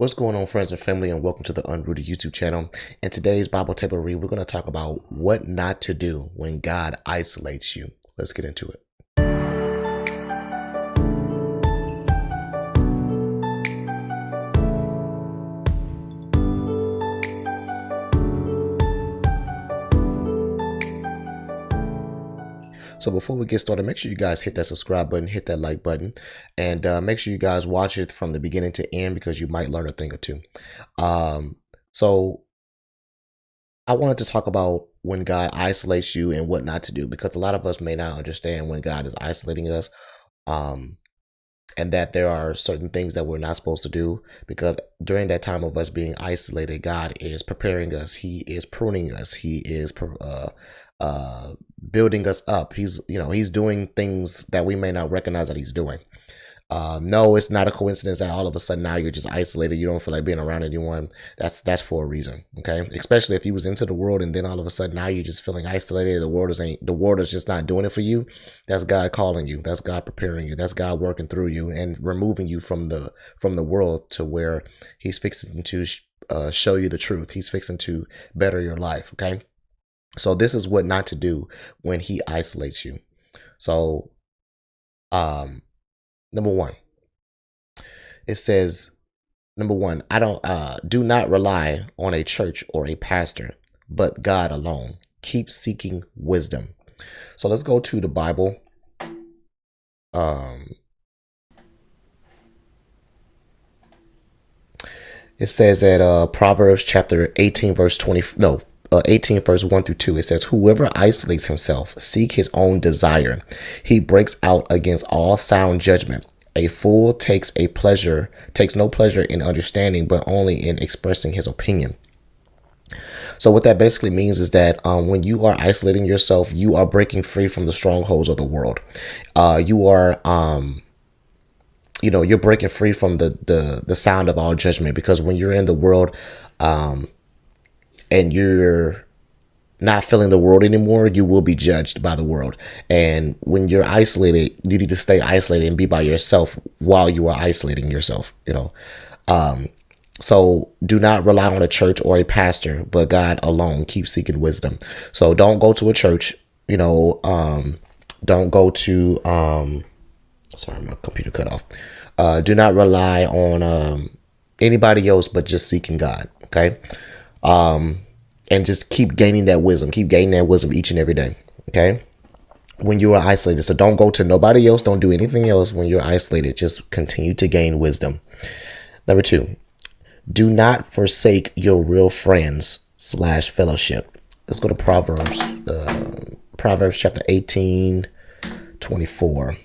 What's going on, friends and family, and welcome to the Unrooted YouTube channel. In today's Bible table read, we're going to talk about what not to do when God isolates you. Let's get into it. So before we get started, make sure you guys hit that subscribe button, hit that like button, and make sure you guys watch it from the beginning to end because you might learn a thing or two. So I wanted to talk about when God isolates you and what not to do, because a lot of us may not understand when God is isolating us, and that there are certain things that we're not supposed to do, because during that time of us being isolated, God is preparing us. He is pruning us. He is building us up. He's doing things that we may not recognize that he's doing. No, it's not a coincidence that all of a sudden now you're just isolated. You don't feel like being around anyone. That's for a reason. Okay. Especially if you was into the world and then all of a sudden now you're just feeling isolated. The world is just not doing it for you. That's God calling you. That's God preparing you. That's God working through you and removing you from the world to where he's fixing to show you the truth. He's fixing to better your life. Okay. So this is what not to do when he isolates you. So, number one, it says, do not rely on a church or a pastor, but God alone. Keep seeking wisdom. So let's go to the Bible. It says at Proverbs chapter 18, verse 18 verse 1 through 2, it says, whoever isolates himself seek his own desire. He breaks out against all sound judgment. A fool takes no pleasure in understanding, but only in expressing his opinion. So what that basically means is that when you are isolating yourself, you are breaking free from the strongholds of the world. You're breaking free from the sound of all judgment, because when you're in the world, and you're not feeling the world anymore, you will be judged by the world. And when you're isolated, you need to stay isolated and be by yourself while you are isolating yourself, So do not rely on a church or a pastor, but God alone. Keep seeking wisdom. So don't go to a church, don't go to, sorry, my computer cut off. Do not rely on anybody else, but just seeking God. Okay. And just keep gaining that wisdom. Keep gaining that wisdom each and every day. Okay. When you are isolated. So don't go to nobody else. Don't do anything else when you're isolated. Just continue to gain wisdom. Number 2, do not forsake your real friends / fellowship. Let's go to Proverbs. Proverbs chapter 18, 24.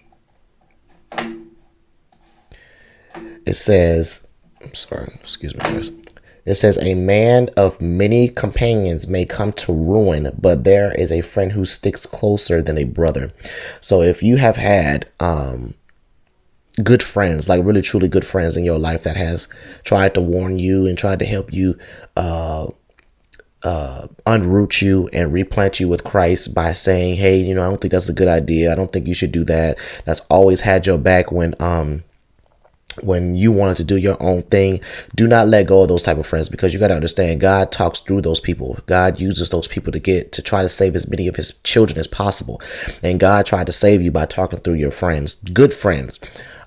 It says, excuse me, guys. It says, a man of many companions may come to ruin, but there is a friend who sticks closer than a brother. So if you have had good friends, like really truly good friends in your life that has tried to warn you and tried to help you unroot you and replant you with Christ by saying, hey, I don't think that's a good idea. I don't think you should do that. That's always had your back when you wanted to do your own thing. Do not let go of those type of friends, because you got to understand, God talks through those people. God uses those people to try to save as many of his children as possible. And God tried to save you by talking through your friends, good friends.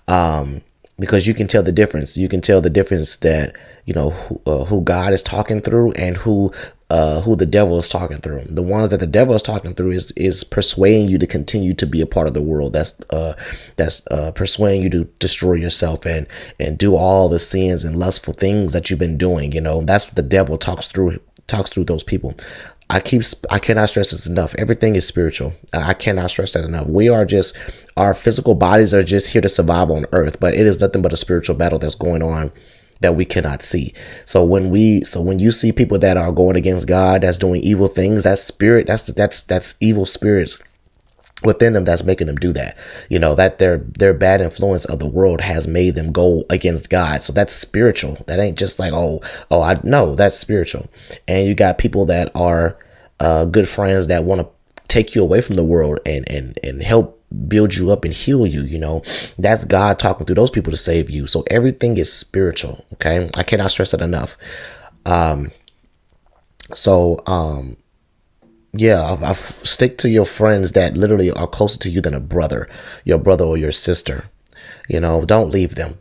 Because you can tell the difference. You can tell the difference that, who God is talking through and who the devil is talking through. The ones that the devil is talking through is persuading you to continue to be a part of the world. That's persuading you to destroy yourself and do all the sins and lustful things that you've been doing. That's what the devil talks through those people. I cannot stress this enough. Everything is spiritual. I cannot stress that enough. Our physical bodies are just here to survive on earth, but it is nothing but a spiritual battle that's going on that we cannot see. So when you see people that are going against God, that's doing evil things, that's evil spirits within them that's making them do that. That their bad influence of the world has made them go against God. So that's spiritual. That ain't just like, I know, that's spiritual. And you got people that are good friends that want to take you away from the world and help build you up and heal you. You know, that's God talking through those people to save you. So everything is spiritual. Okay. I cannot stress that enough. Yeah, I stick to your friends that literally are closer to you than a brother, your brother or your sister. You know, don't leave them.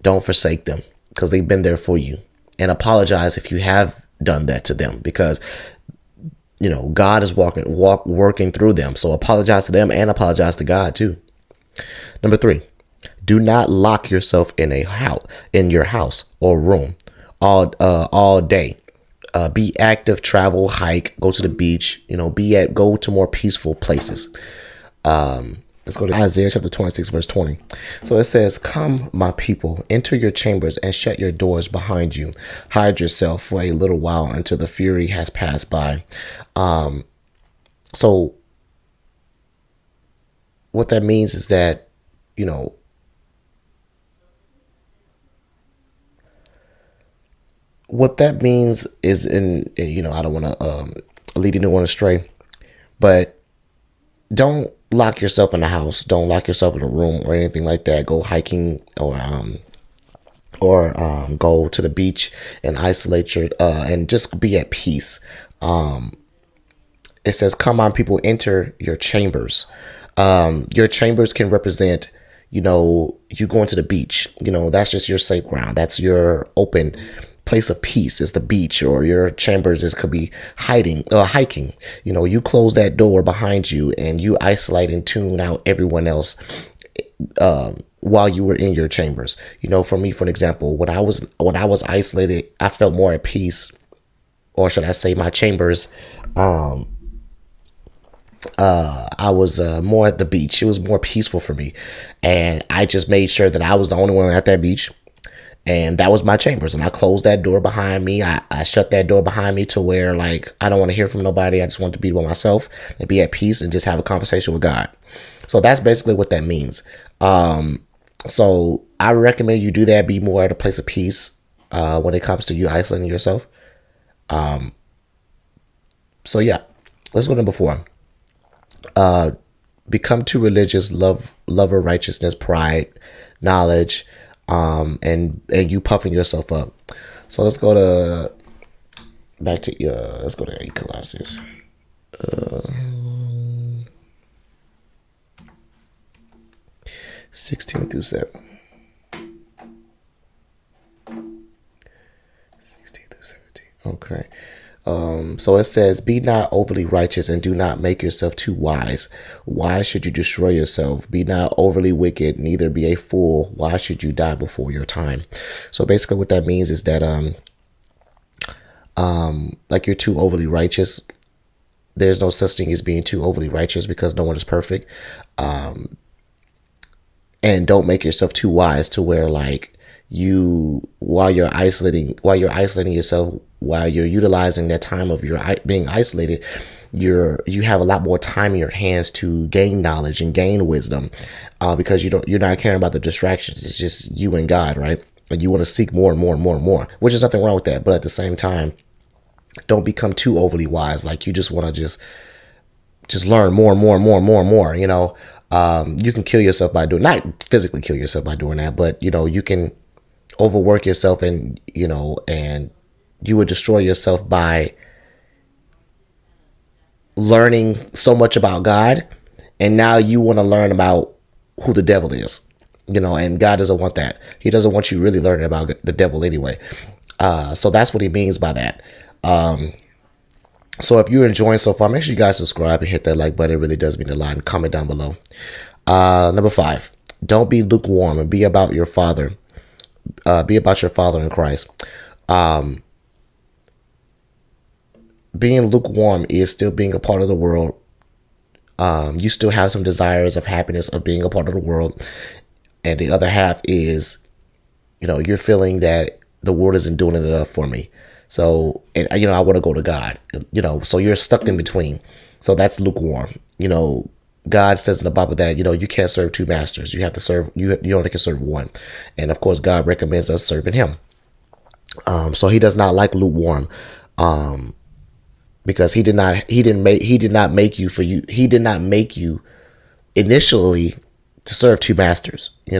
Don't forsake them because they've been there for you. And apologize if you have done that to them, because you know God is working through them. So apologize to them and apologize to God too. Number 3, do not lock yourself in your house or room all day. Be active, travel, hike, go to the beach. You know, go to more peaceful places. Let's go to Isaiah chapter 26, verse 20. So it says, "Come, my people, enter your chambers and shut your doors behind you. Hide yourself for a little while until the fury has passed by." So what that means is that, you know, what that means is I don't want to lead anyone astray, but don't lock yourself in the house. Don't lock yourself in a room or anything like that. Go hiking or go to the beach and isolate and just be at peace. It says, "Come on, people, enter your chambers." Your chambers can represent, you going to the beach. That's just your safe ground. That's your open place of peace, is the beach. Or your chambers could be hiking. You close that door behind you and you isolate and tune out everyone else while you were in your chambers. For me, for an example, when I was isolated, I felt more at peace, or should I say my chambers. I was more at the beach. It was more peaceful for me, and I just made sure that I was the only one at that beach, and that was my chambers. And I closed that door behind me. I shut that door behind me to where, like, I don't want to hear from nobody. I just want to be by myself and be at peace and just have a conversation with God. So that's basically what that means. So I recommend you do that. Be more at a place of peace when it comes to you isolating yourself. So yeah, let's go to number 4. Become too religious, lover righteousness, pride, knowledge, and you puffing yourself up. So let's go to Colossians. 16 through 7. 16 through 17. Okay. So it says, "Be not overly righteous and do not make yourself too wise. Why should you destroy yourself? Be not overly wicked, neither be a fool. Why should you die before your time?" So basically what that means is that, like, you're too overly righteous. There's no such thing as being too overly righteous, because no one is perfect. And don't make yourself too wise to where, like, while you're isolating yourself, while you're utilizing that time of your being isolated, you have a lot more time in your hands to gain knowledge and gain wisdom, because you're not caring about the distractions. It's just you and God, right? And you want to seek more and more and more and more, which is nothing wrong with that. But at the same time, don't become too overly wise. Like, you just want to just learn more and more and more and more and more. You can kill yourself by not physically kill yourself by doing that, but you can overwork yourself, and you would destroy yourself by learning so much about God, and now you want to learn about who the devil is, and God doesn't want that. He doesn't want you really learning about the devil anyway. So that's what he means by that. So if you're enjoying so far, make sure you guys subscribe and hit that like button. It really does mean a lot, and comment down below. Number 5, don't be lukewarm, and be about your father in Christ. Being lukewarm is still being a part of the world. You still have some desires of happiness of being a part of the world, and the other half is, you're feeling that the world isn't doing enough for me. So, and I want to go to God. So you're stuck in between. So that's lukewarm. God says in the Bible that you can't serve two masters. You have to serve. You only can serve one, and of course, God recommends us serving Him. So He does not like lukewarm. Because he did not make you for you. He did not make you initially to serve two masters. He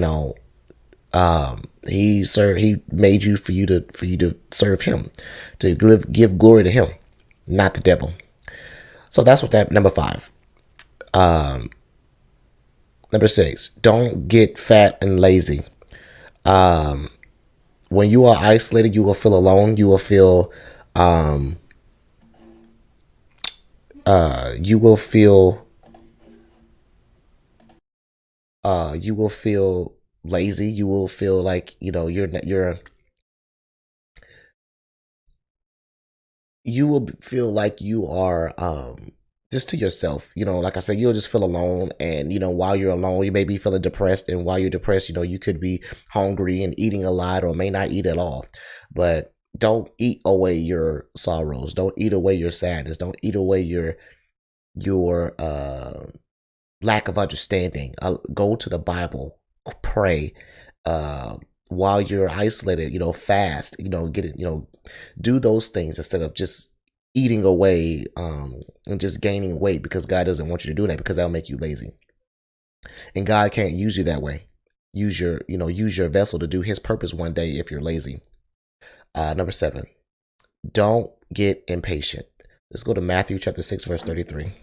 made you for you to serve him, to give glory to him, not the devil. So that's what that number 5. Number 6, don't get fat and lazy. When you are isolated, you will feel alone. You will feel you will feel you will feel lazy. You will feel like you will feel like you are just to yourself. Like I said, you'll just feel alone. And while you're alone, you may be feeling depressed, and while you're depressed, you could be hungry and eating a lot, or may not eat at all. But don't eat away your sorrows. Don't eat away your sadness. Don't eat away your lack of understanding. Go to the Bible, pray, while you're isolated, fast, get it, do those things instead of just eating away, and just gaining weight, because God doesn't want you to do that, because that'll make you lazy. And God can't use you that way. Use your vessel to do his purpose one day if you're lazy. Number 7, don't get impatient. Let's go to Matthew chapter 6, verse 33.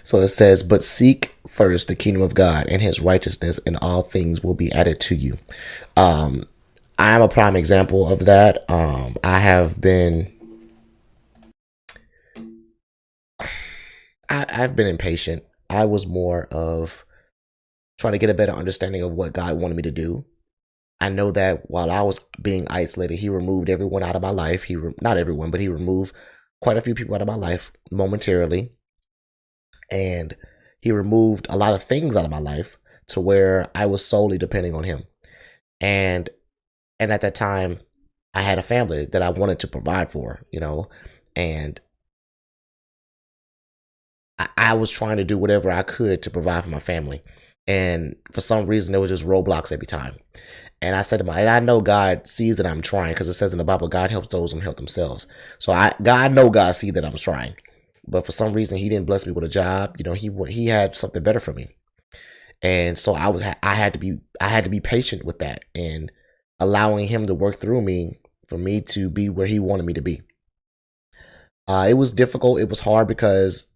So it says, but seek first the kingdom of God and his righteousness, and all things will be added to you. I am a prime example of that. I've been impatient. I was more of trying to get a better understanding of what God wanted me to do. I know that while I was being isolated, he removed everyone out of my life. Not everyone, but he removed quite a few people out of my life momentarily. And he removed a lot of things out of my life to where I was solely depending on him. And at that time, I had a family that I wanted to provide for, and I was trying to do whatever I could to provide for my family. And for some reason, there was just roadblocks every time. And I said to and I know God sees that I'm trying, because it says in the Bible, God helps those who help themselves. So I know God sees that I'm trying. But for some reason, he didn't bless me with a job. He had something better for me. And so I had to be patient with that, and allowing him to work through me for me to be where he wanted me to be. It was difficult. It was hard because,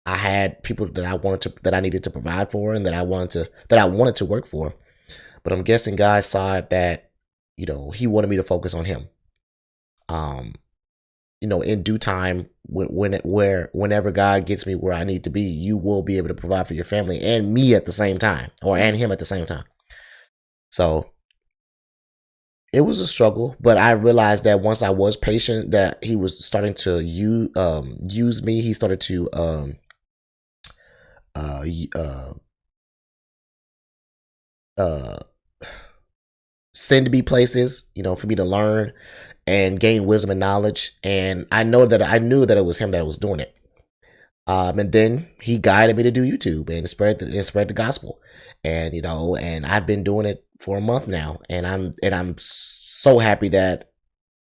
I had people that I needed to provide for, and that I wanted to work for. But I'm guessing God saw that, he wanted me to focus on him. In due time, whenever God gets me where I need to be, you will be able to provide for your family and me at the same time, and him at the same time. So it was a struggle, but I realized that once I was patient, that he was starting to use me. He started to send me places, for me to learn and gain wisdom and knowledge. And I knew that it was him that was doing it. And then he guided me to do YouTube and spread the gospel. And and I've been doing it for a month now, and I'm so happy that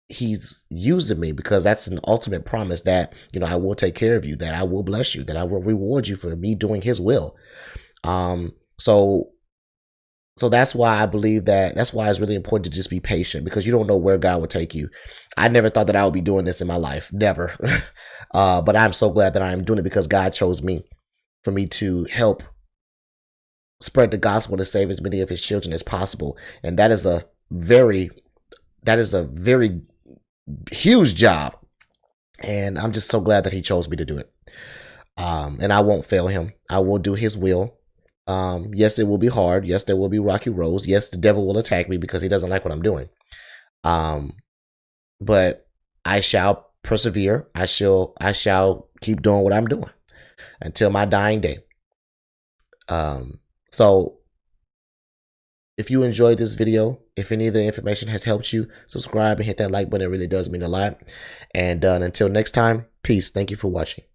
he's using me, because that's an ultimate promise that I will take care of you, that I will bless you, that I will reward you for me doing his will. So that's why I believe that's why it's really important to just be patient, because you don't know where God will take you. I never thought that I would be doing this in my life. Never. But I'm so glad that I am doing it, because God chose me for me to help spread the gospel to save as many of his children as possible. And that is a very huge job. And I'm just so glad that he chose me to do it. And I won't fail him. I will do his will. Yes, it will be hard. Yes, there will be rocky roads. Yes, the devil will attack me because he doesn't like what I'm doing. But I shall persevere. I shall keep doing what I'm doing until my dying day. So if you enjoyed this video, if any of the information has helped you, subscribe and hit that like button. It really does mean a lot. And until next time, peace. Thank you for watching.